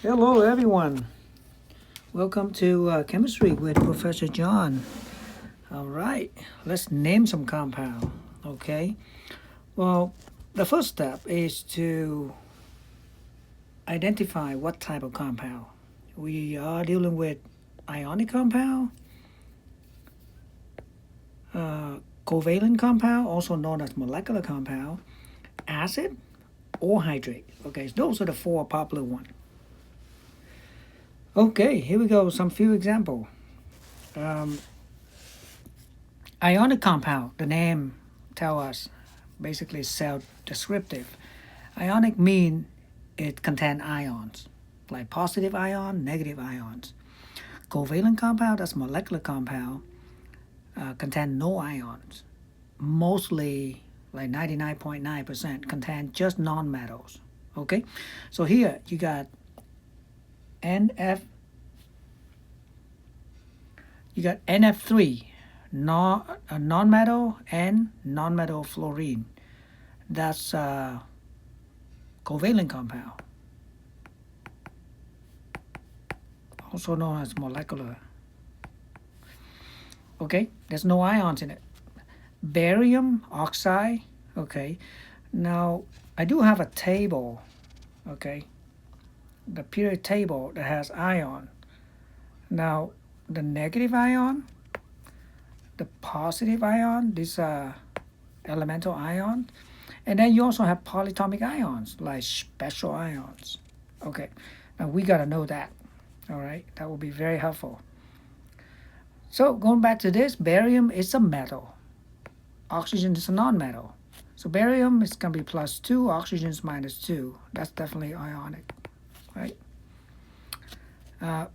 Hello, everyone. Welcome to Chemistry with Professor John. All right, let's name some compound. Okay. Well, the first step is to identify what type of compound. We are dealing with ionic compound, uh, covalent compound, also known as molecular compound, acid, or hydrate. Okay, so those are the four popular ones. Okay, here we go. Some few example. Um, Ionic compound, the name tell us, basically self-descriptive. Ionic mean it contain ions, like positive ion, negative ions. Covalent compound, that's molecular compound, contain no ions. Mostly, like 99.9%, contain just non-metals. Okay, so here you got NF, you got NF3, non-metal and non-metal fluorine. That's covalent compound, also known as molecular. Okay, there's no ions in it. Barium oxide. Okay, now I do have a table. Okay, the periodic table that has ion. Now the negative ion, the positive ion, these are elemental ions, and then you also have polyatomic ions like special ions. Okay, now we gotta know that. All right, that will be very helpful. So going back to this, barium is a metal. Oxygen is a non-metal. So barium is going to be +2, oxygen is -2. That's definitely ionic, right?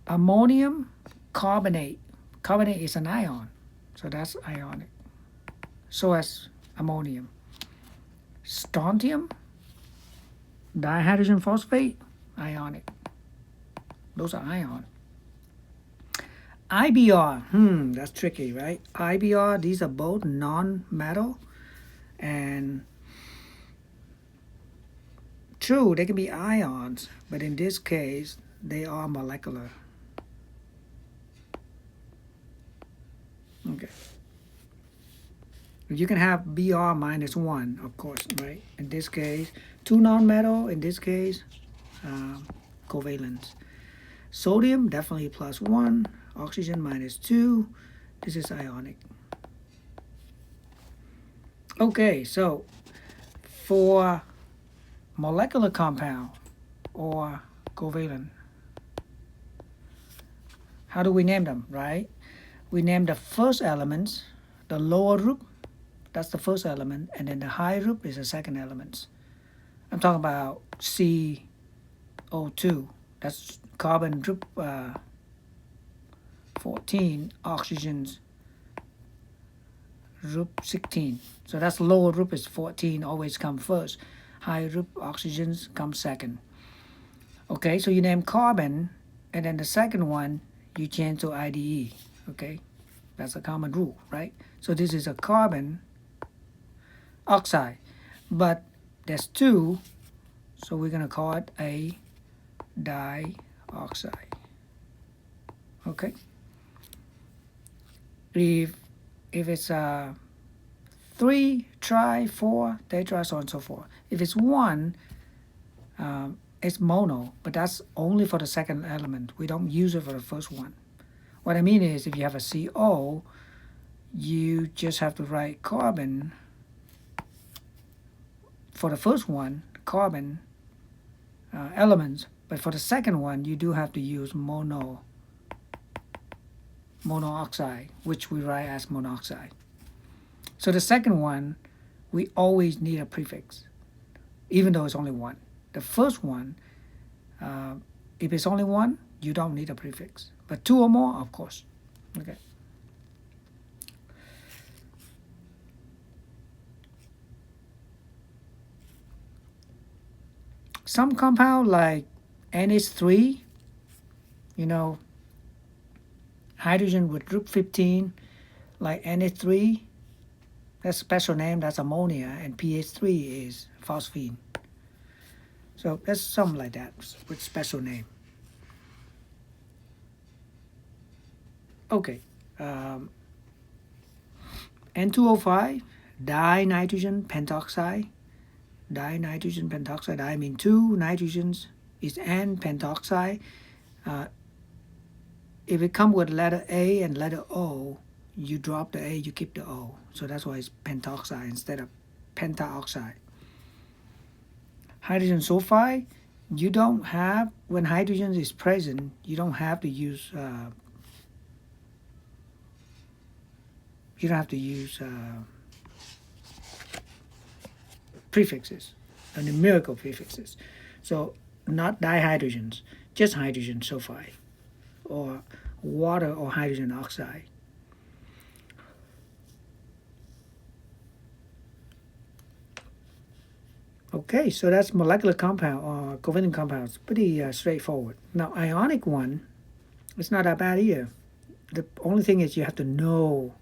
Ammonium carbonate. Carbonate is an ion, so that's ionic. So as ammonium. Strontium, dihydrogen phosphate, ionic. Those are ion. IBr, that's tricky, right? IBr, these are both non-metal, and true, they can be ions, but in this case, they are molecular. Okay. You can have Br -1, of course, right? In this case, two non-metal, in this case, covalent. Sodium, definitely +1. Oxygen -2. This is ionic. Okay, so for molecular compound or covalent, how do we name them, right? We name the first elements, the lower group, that's the first element, and then the high group is the second element. I'm talking about CO2, that's carbon group 14, oxygen's group 16. So that's lower group is 14, always come first. High group oxygens come second. Okay, so you name carbon, and then the second one you change to IDE. Okay, that's a common rule, right? So this is a carbon oxide, but there's two, so we're gonna call it a dioxide. Okay. If it's 3, tri, 4, tetra, so on and so forth. If it's 1, it's mono, but that's only for the second element. We don't use it for the first one. What I mean is, if you have a CO, you just have to write carbon for the first one, carbon elements, but for the second one, you do have to use monoxide, which we write as monoxide. So the second one, we always need a prefix, even though it's only one. The first one, if it's only one, you don't need a prefix. But two or more, of course. Okay. Some compound like NH3, hydrogen with group 15, like NH3, that's a special name, that's ammonia, and pH3 is phosphine. So that's something like that with special name. Okay. N2O5, dinitrogen pentoxide. Dinitrogen pentoxide, I mean two nitrogens is N pentoxide. If it comes with letter A and letter O, you drop the A, you keep the O. So that's why it's pentoxide instead of pentaoxide. Hydrogen sulfide, you don't have, when hydrogen is present, you don't have to use prefixes, numerical prefixes. So not dihydrogens, just hydrogen sulfide or water or hydrogen oxide. Okay, so that's molecular compound or covalent compounds. Pretty straightforward. Now, ionic one, it's not that bad either. The only thing is you have to know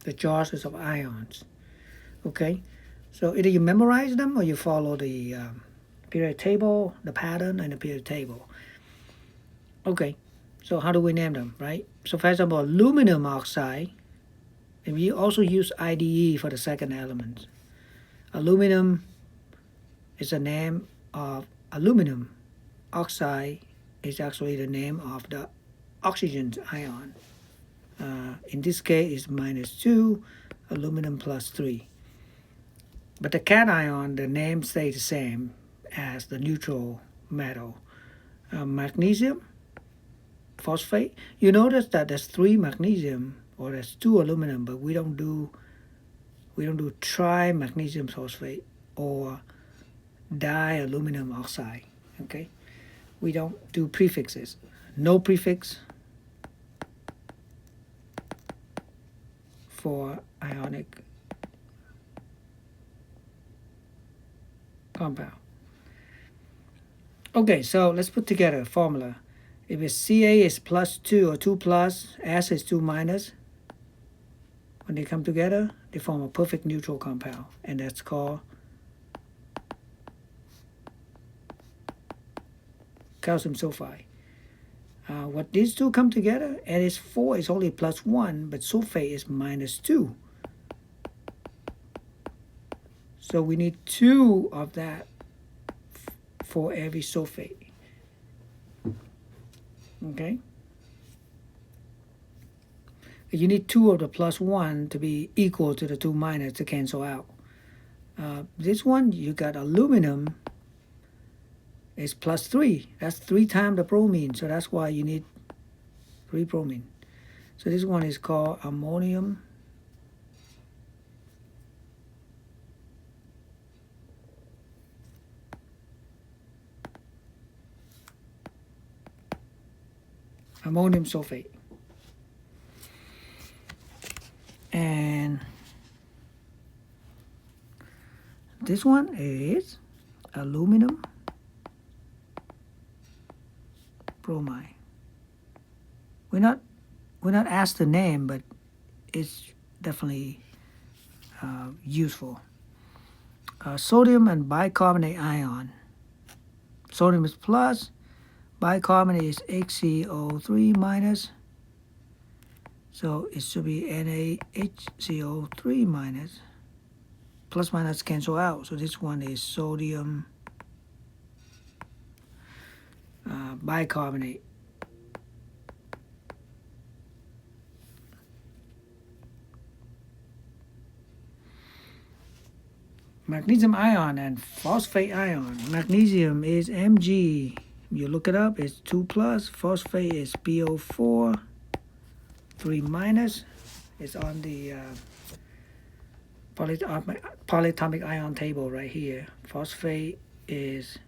the charges of ions. Okay, so either you memorize them or you follow the periodic table, the pattern, and the periodic table. Okay, so how do we name them, right? So for example, aluminum oxide, and we also use IDE for the second element. Aluminum is a name of aluminum. Oxide is actually the name of the oxygen ion. In this case, it's -2, aluminum +3. But the cation, the name stays the same as the neutral metal. Magnesium, phosphate. You notice that there's 3 magnesium or there's 2 aluminum, but we don't do tri-magnesium phosphate or dialuminum oxide. Okay, we don't do prefixes. No prefix for ionic compound. Okay, so let's put together a formula. If it's Ca is +2 or 2 plus, S is 2 minus, when they come together, they form a perfect neutral compound, and that's called calcium sulfide. What these two come together, NH4 is only +1, but sulfate is -2. So we need 2 of that for every sulfate. Okay? You need 2 of the +1 to be equal to the 2 minus to cancel out. This one, you got aluminum is +3. That's 3 times the bromine, so that's why you need 3 bromine. So this one is called ammonium sulfate. And this one is aluminum bromide. We're not asked the name, but it's definitely useful. Sodium and bicarbonate ion. Sodium is plus, bicarbonate is HCO3 minus. So it should be NaHCO3 minus. Plus minus cancel out. So this one is sodium bicarbonate. Magnesium ion and phosphate ion. Magnesium is Mg. You look it up, it's 2 plus. Phosphate is PO4, 3 minus. It's on the polyatomic ion table right here. Phosphate is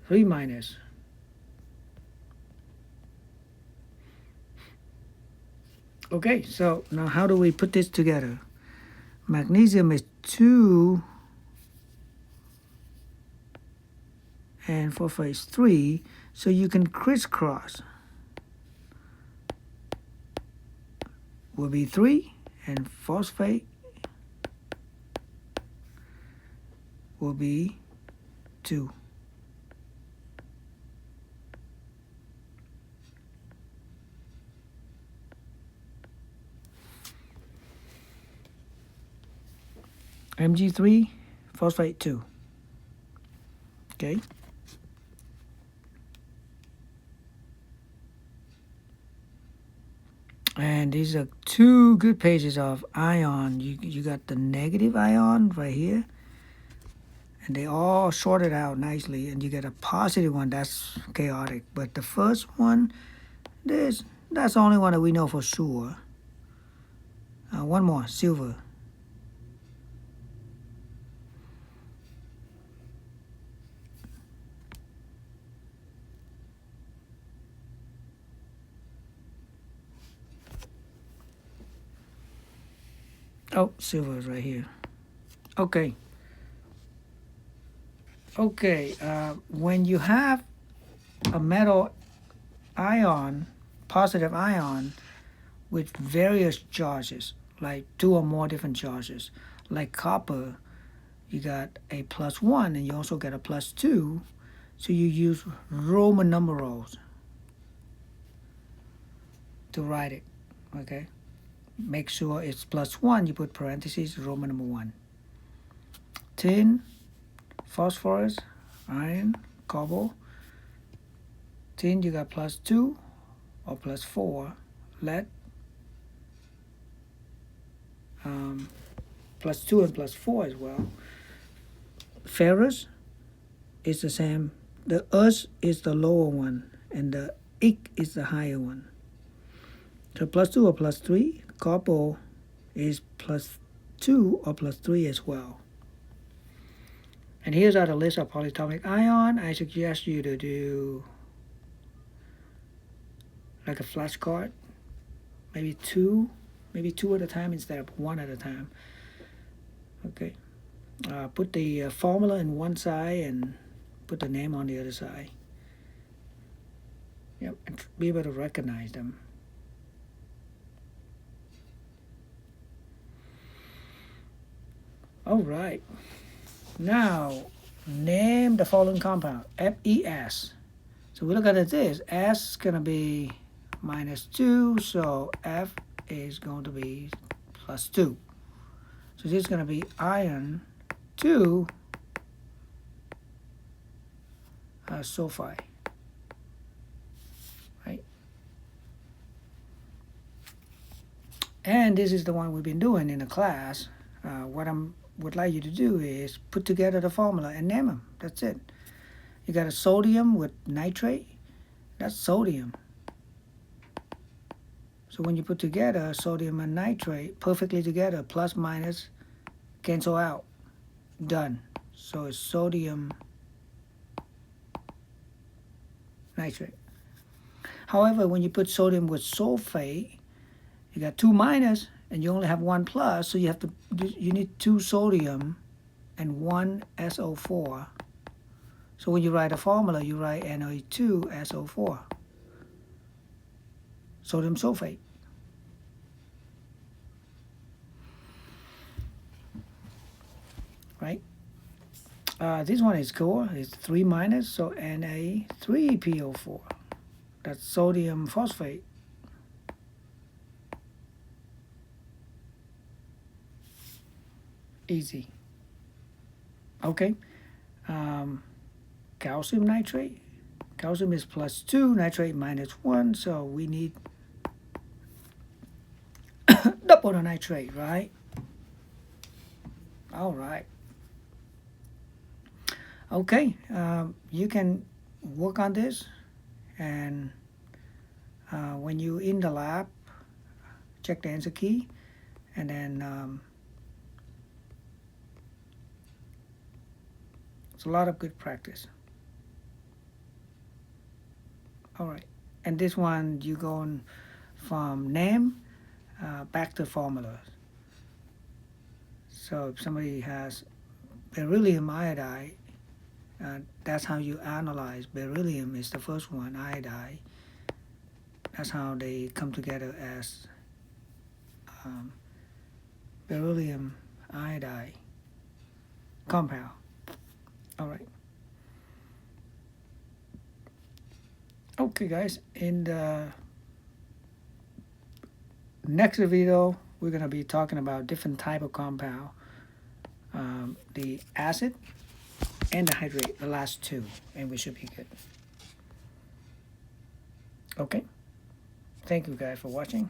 3 minus. Okay, so now how do we put this together? Magnesium is 2 and phosphate is 3, so you can crisscross. Will be 3 and phosphate will be 2. Mg3 phosphate 2. Okay. And these are 2 good pages of ion. You got the negative ion right here, and they all sorted out nicely, and you get a positive one that's chaotic. But the first one, that's the only one that we know for sure. One more, silver. Oh, silver is right here. Okay. Okay, when you have a metal ion, positive ion, with various charges, like 2 or more different charges, like copper, you got a +1 and you also get a +2, so you use Roman numerals to write it, okay? Make sure it's +1, you put parentheses, Roman number 1. Tin, phosphorus, iron, cobalt. Tin, you got +2 or +4. Lead, +2 and +4 as well. Ferrous is the same. The Earth is the lower one, and the Ik is the higher one. So +2 or +3. Copper is +2 or +3 as well. And here's our list of polyatomic ion. I suggest you to do like a flashcard, maybe two at a time instead of one at a time. Okay. Put the formula in one side and put the name on the other side. Yep, and be able to recognize them. All right. Now, name the following compound, FeS. So we look at this, S is going to be -2, so F is going to be +2. So this is going to be iron 2 sulfide, right? And this is the one we've been doing in the class. What I would like you to do is put together the formula and name them. That's it. You got a sodium with nitrate. That's sodium. So when you put together sodium and nitrate perfectly together, plus minus cancel out. Done. So it's sodium nitrate. However, when you put sodium with sulfate, you got 2 minus and you only have 1 plus, so you need 2 sodium and 1 SO4. So when you write a formula, you write Na2SO4, sodium sulfate. Right? This one is cool. It's 3 minus, so Na3PO4. That's sodium phosphate. Easy. Okay. Calcium nitrate. Calcium is +2, nitrate -1, so we need double the nitrate, right? All right. Okay, you can work on this, and when you're in the lab, check the answer key, and then it's a lot of good practice. All right, and this one you going from name back to formulas. So if somebody has beryllium iodide, that's how you analyze. Beryllium is the first one, iodide. That's how they come together as beryllium iodide compound. All right. Okay, guys. In the next video, we're gonna be talking about different type of compound, the acid and the hydrate, the last two, and we should be good. Okay. Thank you guys for watching.